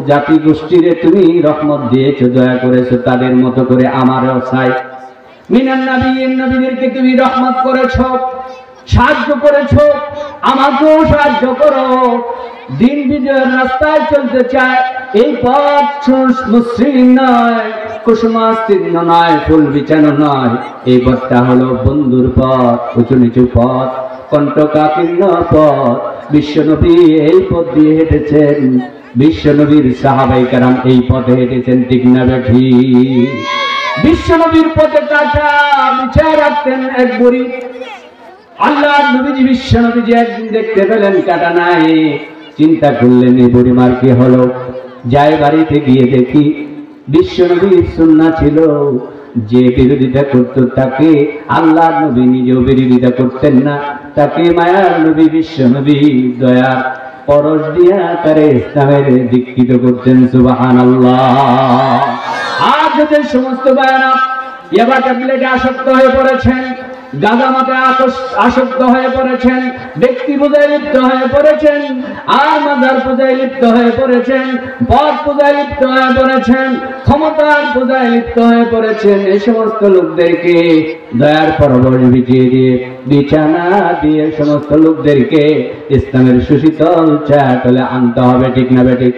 জাতি গোষ্ঠীরে তুমি রহমত দিয়েছো, দয়া করেছো, তাদের মতো করে আমারও চাই। মিনান নাবিয়্যিন, নবীদেরকে তুমি রহমত করেছো, সাহায্য করেছো, আমাকেও সাহায্য করো। দিন বিজয়ের রাস্তায় চলতে চায়, এই পথ মসৃণ নয়, কুসুমাস্তীর্ণ নয়, ফুল বিছানো নয়, এই পথটা হলো বন্ধুর পথ, উঁচু নিচু পথ, কণ্টকাকীর্ণ পথ। বিশ্বনবী এই পথ দিয়ে হেঁটেছেন, বিশ্বনবীর সাহাবায়ে কেরাম এই পথে হেঁটেছেন, ঠিক না বেঠিক? বিশ্বনবীর পথে কাটা বিছায় রাখতেন এক বুড়ি। আল্লাহ নবীজি বিশ্বনবীজি একদিন দেখতে পেলেন কাটা নাই, চিন্তা করলেন এই বুড়িমার কি হলো। যাই বাড়িতে গিয়ে দেখি বিশ্বনবীর সুন্নাহ ছিল যে বিরোধিতা করত তাকে আল্লাহ নবী নিজেও বিরোধিতা করতেন না, তাকে মায়ার নবী বিশ্বনবী দয়ার পরশ দিয়া তারে ইসলামের দীক্ষিত করতেন। সুবহানাল্লাহ। আজ যে সমস্ত বায়ানা ইয়াবা ট্যাবলেটে আসক্ত হয়ে পড়েছেন, গাঁজা মাতে আসক্ত হয়ে পড়েছেন, ব্যক্তি পূজায় লিপ্ত হয়ে পড়েছেন, আর মাজার পূজায় লিপ্ত হয়ে পড়েছেন, পদ পূজায় লিপ্ত হয়ে পড়েছেন, ক্ষমতার পূজায় লিপ্ত হয়ে পড়েছেন, এই সমস্ত লোকদেরকে দয়ার পরবশ বিছিয়ে দিয়ে, বিছানা দিয়ে সমস্ত লোকদেরকে ইসলামের সুশীতল ছায়াতলে আনতে হবে, ঠিক না বেঠিক?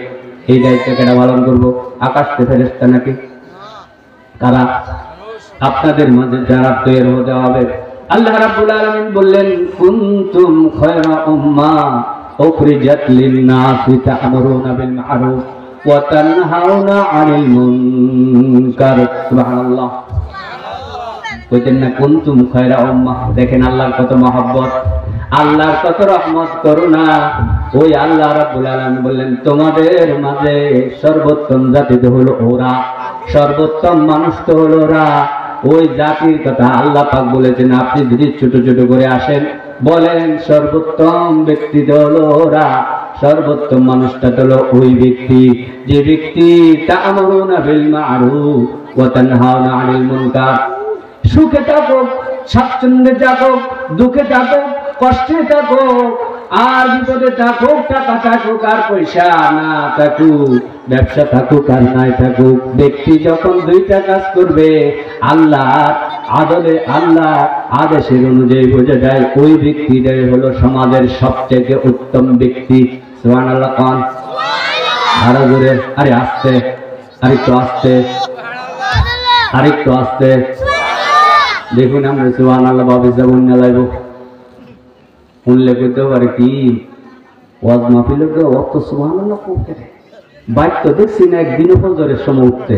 এই দায়িত্ব কেটা পালন করবো? আকাশকে ফেরেশতা নাকি? কারা? আপনাদের মাঝে যারা তৈরি হতে হবে। আল্লাহ রাব্বুল আলামিন বললেন, কুনতুম খায়রা উম্মাহ উখরিজাত লিন-নাসি তা'মুরুনা বিল মা'রুফ ওয়া তানহাউনা 'আনিল মুনকার। সুবহানাল্লাহ। কইতেন না কুনতুম খায়রা উম্মাহ? দেখেন আল্লাহর কত মহব্বত, আল্লাহর কত রহমত, করুণা। ওই আল্লাহ রাব্বুল আলামিন বললেন, তোমাদের মাঝে সর্বোত্তম জাতি তো হলো ওরা, সর্বোত্তম মানুষ তো হলো ওরা। ওই জাতির কথা আল্লাহ পাক বলেছেন, আপনি যদি ছোট ছোট করে আসেন বলেন সর্বোত্তম ব্যক্তি তো হলো ওরা, সর্বোত্তম মানুষটা হলো ওই ব্যক্তি যে ব্যক্তি তা'মুরুনা বিল মা'রুফ ওয়া তানহাউনা 'আনিল মুনকার। সুখে থাকুক, স্বাচ্ছন্দ্যে থাকুক, দুঃখে থাকুক, কষ্টে থাকুক, আর বিপদে থাকুক, টাকা থাকুক আর পয়সা না থাকুক, ব্যবসা থাকুক আর নাই থাকুক, ব্যক্তি যখন দুইটা কাজ করবে আল্লাহর আদলে, আল্লাহ আদেশের অনুযায়ী বোঝা যায় ওই ব্যক্তিটাই হলো সমাজের সবচেয়ে উত্তম ব্যক্তি। সুবহানাল্লাহ। কোন আরো জোরে, আরে আস্তে, আরেকটু আস্তে, আরেকটু আস্তে। দেখুন আমরা সুবহানাল্লাহ ভাবে যেমন না লাগবো শুনলে কইতে পারে কি ওয়াজ মাহফিলে তো অত সুবহানাল্লাহ করতে বাইক তো দেখছি না একদিনও ফজরের সময় উঠতে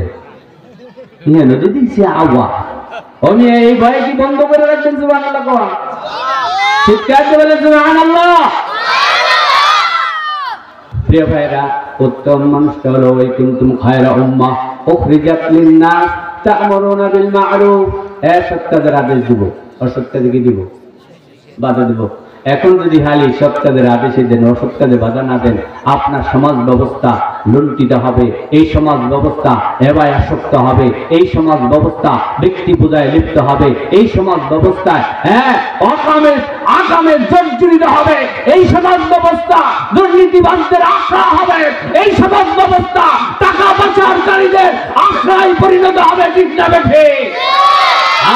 নিয়ে নদী দিচ্ছে আওয়া উনি এই ভয়ে কি বন্ধ করে রাখছেন? সুবহানাল্লাহ কোন চিৎকার দিয়ে বলে সুবহানাল্লাহ। প্রিয় ভাইরা, উত্তম মানুষটা হলো ওই কুনতুম খায়রা উম্মাহ উখরিজাত লিন-নাস তা'মুরুনা বিল মা'রুফ। সৎ কাজের আদেশ দিব, অসৎ কাজে কি দিব? বাধা দিব। এখন যদি হালি সৎ কাজের আদেশে দেন, অসৎ কাজে বাধা না দেন, আপনার সমাজ ব্যবস্থা লুণ্ঠিত হবে, এই সমাজ ব্যবস্থা হেবায় আসক্ত হবে, এই সমাজ ব্যবস্থা ব্যক্তি পূজায় লিপ্ত হবে, এই সমাজ ব্যবস্থায় আকামে জর্জরিত হবে, এই সমাজ ব্যবস্থা দুর্নীতিবাজদের আখড়া হবে, এই সমাজ ব্যবস্থা টাকা পাচারকারীদের আখড়ায় পরিণত হবে, ঠিক না বেঠিক?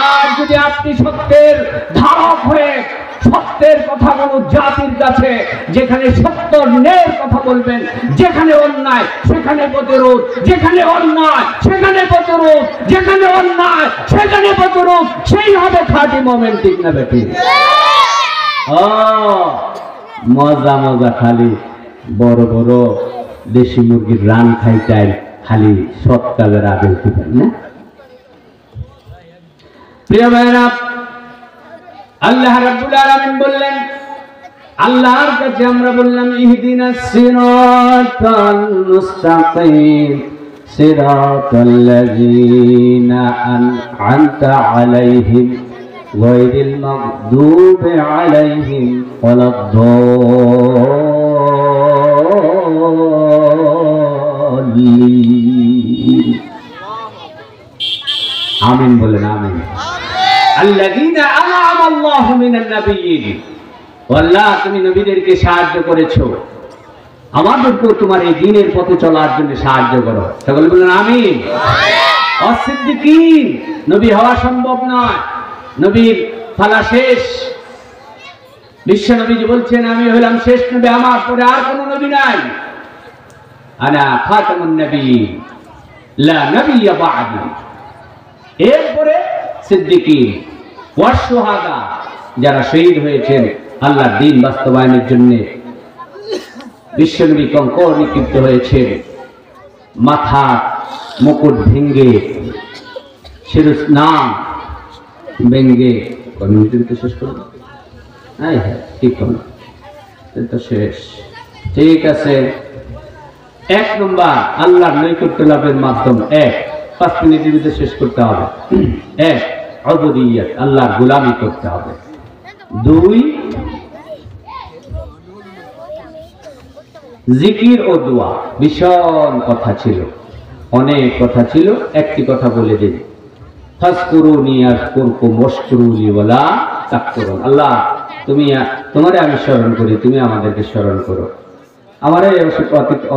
আর যদি আপনি সত্যের ধারক হয়ে সত্যের কথা বলুন জাতির কাছে, যেখানে সত্য ন্যায়ের কথা বলবেন, যেখানে অন্যায় সেখানে প্রতিরোধ, যেখানে অন্যায় সেখানে প্রতিরোধ, যেখানে অন্যায় সেখানে প্রতিরোধ, সেই হবে খাঁটি মুমিন, ঠিক না বেঠিক? মজা মজা খালি বড় বড় দেশি মুরগির রান খাইটাই খালি সৎ কাজের আদেশ দিবেন না। প্রিয় ভাইরা, আল্লাহ রাব্বুল আলামিন বললেন, আল্লাহর কাছে আমরা বললাম ইহদিনাস সিরাতাল মুস্তাকিম সিরাতাল লাযিনা আন'আমতা আলাইহিম গায়রিল মাগদুবি আলাইহিম ওয়ালাদ-দাল্লিন। আমিন বলেন, আমিন। আল্লাযীনা আন'আমা আল্লাহু মিনান নাবিয়্যিন। আল্লাহ তুমি নবীদেরকে সাহায্য করেছো, আমাদেরকেও তোমার এই দ্বীনের পথে চলার জন্য সাহায্য করো। সকলে বলেন আমিন। অসিদ্দিকিন, নবী হওয়া সম্ভব নয়, নবীর ফালা শেষ, বিশ্ব নবীজি বলছেন আমি হলাম শেষ নবী, আমার পরে আর কোন নবী নাই। আনা খাতামুন নবিয়্যিন লা নবিয়্য বা'দি। এরপরে সিদ্দিকীন ওয়াস শুহাদা, যারা শহীদ হয়েছেন আল্লাহর দ্বীন বাস্তবায়নের জন্য। বিশ্বনবী কঙ্কর নিক্ষিপ্ত হয়েছেন, মাথা মুকুট ভেঙ্গে, শিরস নাম ভেঙ্গে। শেষ করুন। হ্যাঁ হ্যাঁ ঠিক করুন, তো শেষ। ঠিক আছে, 1 নম্বর আল্লাহর নৈকট্য লাভের মাধ্যম। 5 মিনিটের ভিতরে শেষ করতে হবে। 1 উবুদিয়্যাত, আল্লাহর গোলামি করতে হবে। 2 জিকির ও দোয়া। ভীষণ কথা ছিল, অনেক কথা ছিল, একটি কথা বলে দিই, ফাজকুরুনি আযকুরকুম ওয়াশকুরুলি ওয়ালা তাকফুরুন। আল্লাহ তোমারে আমি স্মরণ করি, তুমি আমাদেরকে স্মরণ করো। আমারে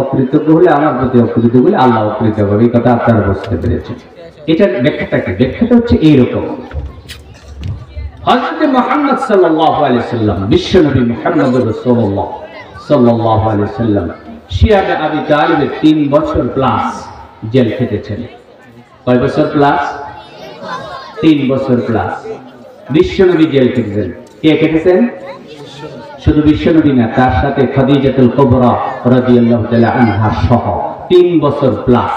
অকৃতজ্ঞ হলে, আমার প্রতি অকৃতজ্ঞ হলে আল্লাহ অকৃতজ্ঞ হবে। এই কথা আপনারা বুঝতে পেরেছেন। এটার ব্যাখ্যাটা হচ্ছে এইরকম। হযরত মুহাম্মদ সাল্লাল্লাহু আলাইহি সাল্লাম, বিশ্বনবী মুহাম্মদুর রাসূলুল্লাহ সাল্লাল্লাহু আলাইহি সাল্লাম শিয়াবে আবি তালিবের 3 বছর প্লাস জেল খেটেছেন। কয় বছর প্লাস? 3 বছর প্লাস বিশ্বনবী জেল খেটেছেন। কে খেটেছেন? শুধু বিশ্বনবী না, তার সাথে খাদিজাতুল কুবরা রাদিয়াল্লাহু তাআলা আনহা সহ 3 বছর প্লাস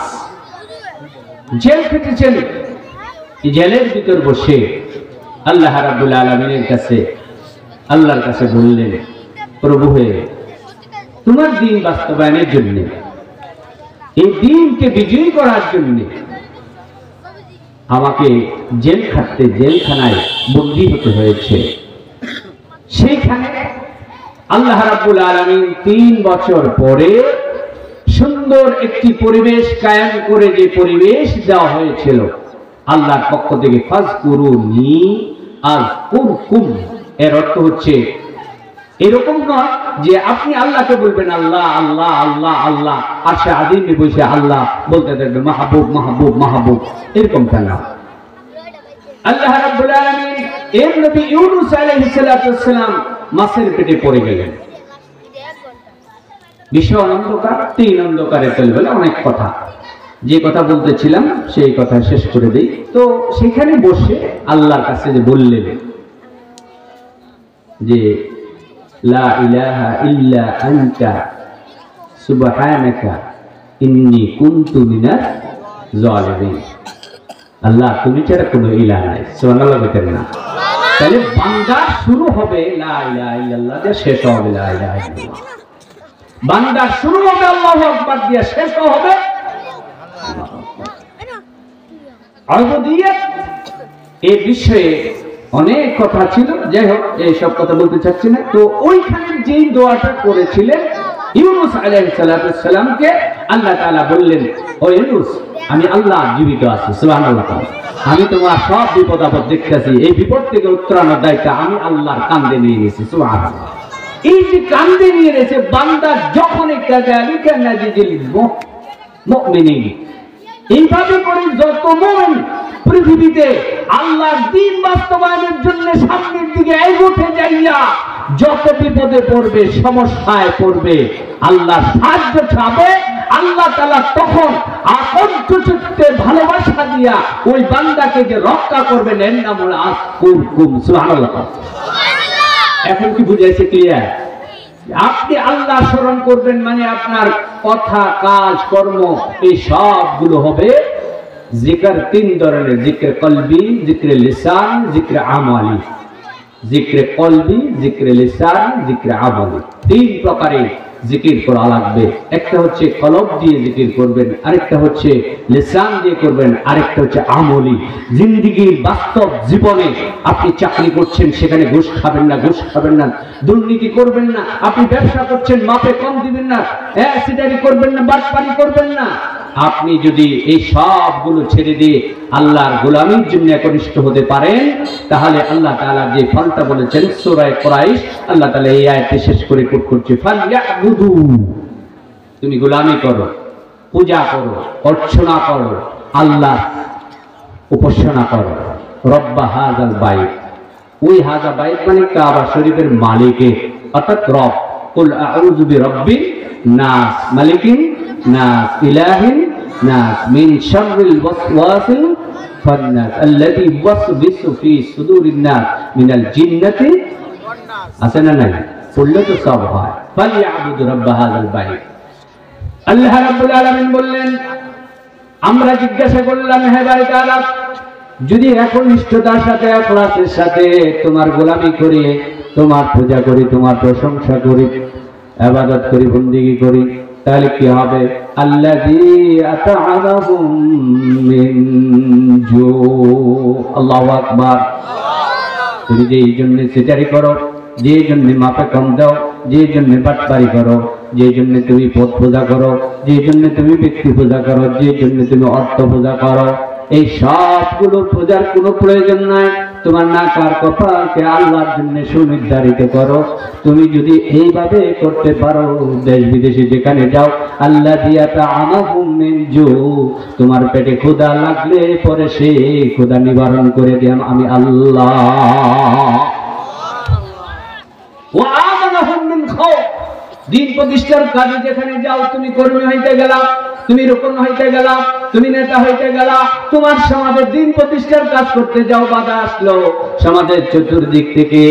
জেল খেটেছেন। জেলের ভিতর বসে আল্লাহ রাব্বুল আলামিনের কাছে, আল্লাহর কাছে বললেন, প্রভু হে, তোমার দ্বীন বাস্তবায়নের জন্য, এই দ্বীনকে বিজয়ী করার জন্য আমাকে জেল খাটতে, জেলখানায় বন্দী হতে হয়েছে। সেইখানে আল্লাহ রাব্বুল আলামিন 3 বছর পরে সুন্দর একটি পরিবেশ কায়েম করে, যে পরিবেশ দেওয়া হয়েছিল আল্লাহর পক্ষ থেকে, ফাজকুরুনি আযকুরকুম। এর অর্থ হচ্ছে এরকম নয় যে আপনি আল্লাহকে বলবেন আল্লাহ আল্লাহ আল্লাহ আল্লাহ, আর সে আদিমে বসে আল্লাহ বলতে থাকবে মাহবুব মাহবুব মাহবুব, এরকমটা না। আল্লাহ রাব্বুল আলামিন এর নবী ইউনূস আলাইহিস সালাম মাছের পেটে পড়ে গেলেন। ভীষণ অন্ধকার, 3 অন্ধকারে চলবে অনেক কথা, যে কথা বলতেছিলাম সেই কথা শেষ করে দেই। তো সেখানে বসে আল্লাহর কাছে যে বললেন যে লা ইলাহা ইল্লা আনতা সুবহানাকা ইন্নী কুনতু মিনাজ জালিমিন। আল্লাহ তুমি ছাড়া কোনো ইলাহ নাই। সুবহানাল্লাহ বলেন না? তাহলে বান্দা শুরু হবে লা ইলাহা ইল্লাল্লাহ দিয়ে, শেষ হবে লা ইলাহা ইল্লাল্লাহ। বান্দা শুরু হবে আল্লাহু আকবার দিয়ে, শেষ হবে উবুদিয়্যাত। এই বিষয়ে অনেক কথা ছিল, যাই হোক এই সব কথা বলতে চাচ্ছি না। তো ওইখানে যেই দোয়াটা করেছিলেন ইউনূস আলাইহিস সালামকে, আল্লাহ তাআলা বললেন, ও ইউনূস, আমি আল্লাহ জীবিত আছি। সুবহানাল্লাহ। আমি তোমার সব বিপদ আপদ দেখতেছি, এই বিপদ থেকে উত্তরণের দায়িত্ব আমি আল্লাহর কাঁধে নিয়ে নিয়েছি। সুবহানাল্লাহ। এই যে কাঁধে নিয়ে নিয়েছে বান্দা, যখন কাযালিকা নাজিজিল মুমিনিন, এইভাবে করে যত মুমিন পৃথিবীতে আল্লাহর দ্বীন বাস্তবায়নের জন্য সামনের দিকে এগোতে যাইয়া যত বিপদে পড়বে, সমস্যায় পড়বে, আল্লাহর সাহায্য চাবে, আল্লাহ তাআলা তখন আকন্ঠ চিত্তে ভালোবাসা দিয়া ওই বান্দাকে যে রক্ষা করবেন, এর নাম হলো আযকুরকুম। সুবহানাল্লাহ। এখন কি বুঝাইছে? ক্লিয়ার? আপনি আল্লাহ স্মরণ করবেন মানে আপনার কথা, কাজ, কর্ম এই সবগুলো হবে জিকির। 3 ধরনের, জিকির কলবি, জিকির লিসান, জিকির আমালি। জিকির কলবি, জিকির লিসান, জিকির আমালি, 3 প্রকারের জিকির করা লাগবে। একটা হচ্ছে কলব দিয়ে জিকির করবেন, আরেকটা হচ্ছে লিসান দিয়ে করবেন, আরেকটা হচ্ছে আমলি। জিন্দেগির বাস্তব জীবনে আপনি চাকরি করছেন, সেখানে ঘুষ খাবেন না, ঘুষ খাবেন না, দুর্নীতি করবেন না। আপনি ব্যবসা করছেন, মাপে কম দিবেন না, অ্যাসিডারি করবেন না, বাটপারি করবেন না। আপনি যদি এই সবগুলো ছেড়ে দিয়ে আল্লাহর গোলামির জন্য একনিষ্ঠ হতে পারেন, তাহলে আল্লাহ তাআলা যে ফলটা বলেছেন সূরা কুরাইশ, আল্লাহ তাআলা এই আয়াতে শেষ করে কোট করছে, ফালইয়াবুদু, তুমি গোলামি করো, পূজা করো, অর্চনা করো, আল্লাহ উপাসনা করো, রব্বা হাযাল বাইত, ওই হাজা বাইত মানে কাবা শরীফের মালিকের, অর্থাৎ রব। কুল আউযু বিরাব্বিন নাস, মালিকিন নাস, ইলাহিন নাস, মিন শাররিল ওয়াসওয়াসিল খান্নাস আল্লাযী ইউওয়াসবিসু ফি সুদুরিন নাস মিনাল জিন্নাতি আছে না নাই? পড়লে তো সব হয়। ফালইয়াবুদু রাব্ব হাযাল বাইত। আল্লাহ রাব্বুল আলামিন বললেন, আমরা জিজ্ঞাসা করলাম, হে বাড়ি তাআলা, যদি একনিষ্ঠতার সাথে ইখলাসের সাথে তোমার গোলামি করি, তোমার পূজা করি, তোমার প্রশংসা করি, ইবাদত করি, বন্দেগী করি, তাহলে কি হবে? আল্লাযী আত'আমাহুম মিন জু। আল্লাহু আকবার। তুমি যে এই জন্য সেটারি করো, যে জন্য মাপে কম দাও, যে জন্য বাটপারি করো, যে জন্য তুমি পদ পূজা করো, যে জন্য তুমি ব্যক্তি পূজা করো, যে জন্য তুমি অর্থ পূজা করো, এই সবগুলো পূজার কোনো প্রয়োজন নাই। তোমার নাকার কপালকে আল্লাহর জন্য সুনির্ধারিত করো। তুমি যদি এইভাবে করতে পারো, দেশ বিদেশে যেখানে যাও, আল্লাযী আত'আমাহুম মিন জু, তোমার পেটে ক্ষুধা লাগলে পরে সেই ক্ষুধা নিবারণ করে দিলাম আমি আল্লাহ। ওয়া আমানাহুম মিন খাউফ, দিন প্রতিষ্ঠার কাজে যেখানে যাও, তুমি কর্মী হইতে গেলা, তুমি রুকন হইতে গেলা, তুমি নেতা হইতে গেলা, তোমার সমাজের দিন প্রতিষ্ঠার কাজ করতে যাও, বাধা আসলো, সমাজের চতুর্দিক থেকে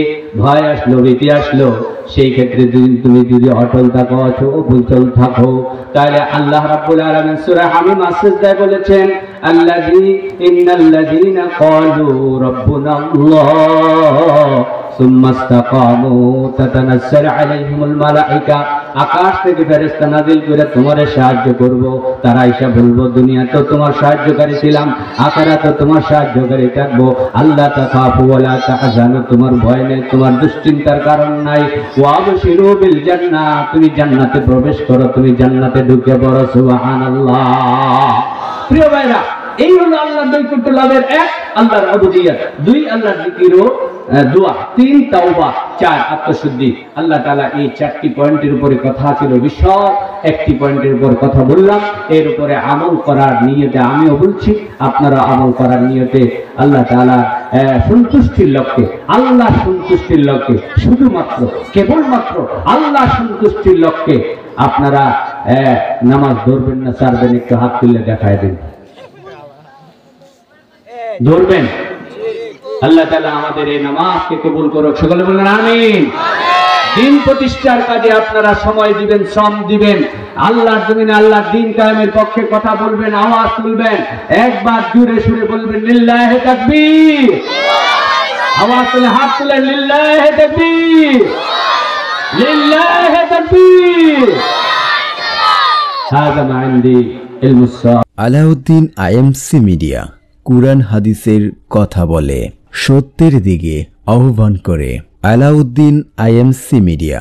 ভয় আসলো, ভীতি আসলো, সেই ক্ষেত্রে তুমি যদি অটল থাকো, অচল থাকো, তাহলে আল্লাহ রাব্বুল আলামিন সূরা হামিম আসসাজদায় বলেছেন, আল্লাযী ইন্নাল্লাযীনা ক্বালু রাব্বুনাল্লাহ সুম্মা ইসতাকামু তাতানাজ্জালু আলাইহিমুল মালায়েকা, আকাশ থেকে ফেরেশতা নাযিল করে তোমারে সাহায্য করব। তারা এসে বলবো, দুনিয়া তো তোমার সাহায্যকারী ছিলাম, আখিরাতে তোমার সাহায্যকারী থাকবো। আল্লাহ তাখাফু ওয়া লা তাহজানু, তোমার ভয় নেই, তোমার দুশ্চিন্তার কারণ নাই। ওয়া আবশিরু বিল জান্নাহ, তুমি জান্নাতে প্রবেশ করো, তুমি জান্নাতে ঢুকে পড়ো। সুবহানাল্লাহ। প্রিয় ভাইরা, এই হলো আল্লাহর নৈকট্য লাভের এক, আল্লাহর উবুদিয়ত; দুই, আল্লাহর জিকির ও দোয়া; তিন, তাওবা; চার, আত্মশুদ্ধি। আল্লাহ তাআলা এই চারটি পয়েন্টের উপরে কথা ছিল, বিশদ একটি পয়েন্টের উপর কথা বললাম। এর উপরে আমল করার নিয়তে আমিও বলছি, আপনারা আমল করার নিয়তে আল্লাহ তাআলা সন্তুষ্টির লক্ষ্যে, আল্লাহ সন্তুষ্টির লক্ষ্যে, শুধুমাত্র কেবলমাত্র আল্লাহ সন্তুষ্টির লক্ষ্যে আপনারা নামাজ ধরবেন না ছাড়বেন? একটু হাত তুলে দেখায় দিন। ধরবেন? আল্লাহ তাআলা আমাদের এই নামাজকে কবুল করুক। সকলে বলেন আমিন। দিন প্রতিষ্ঠার কাজে আপনারা সময় দিবেন, শ্রম দিবেন, আল্লাহর জমিনে আল্লাহর দ্বীন কায়েমের পক্ষে কথা বলবেন, আওয়াজ তুলবেন, একবার জোরে সুরে বলবেন লিল্লাহি তাকবীর। আওয়াজ তুলে হাত তুলেন, লিল্লাহি তাকবীর, লিল্লাহি তাকবীর। হাযা মা ইনদি ইলমুস সাআ।
আলাউদ্দিন আইএমসি মিডিয়া কুরআন হাদিসের কথা বলে, সত্যের দিকে আহ্বান করে। Alauddin IMC media.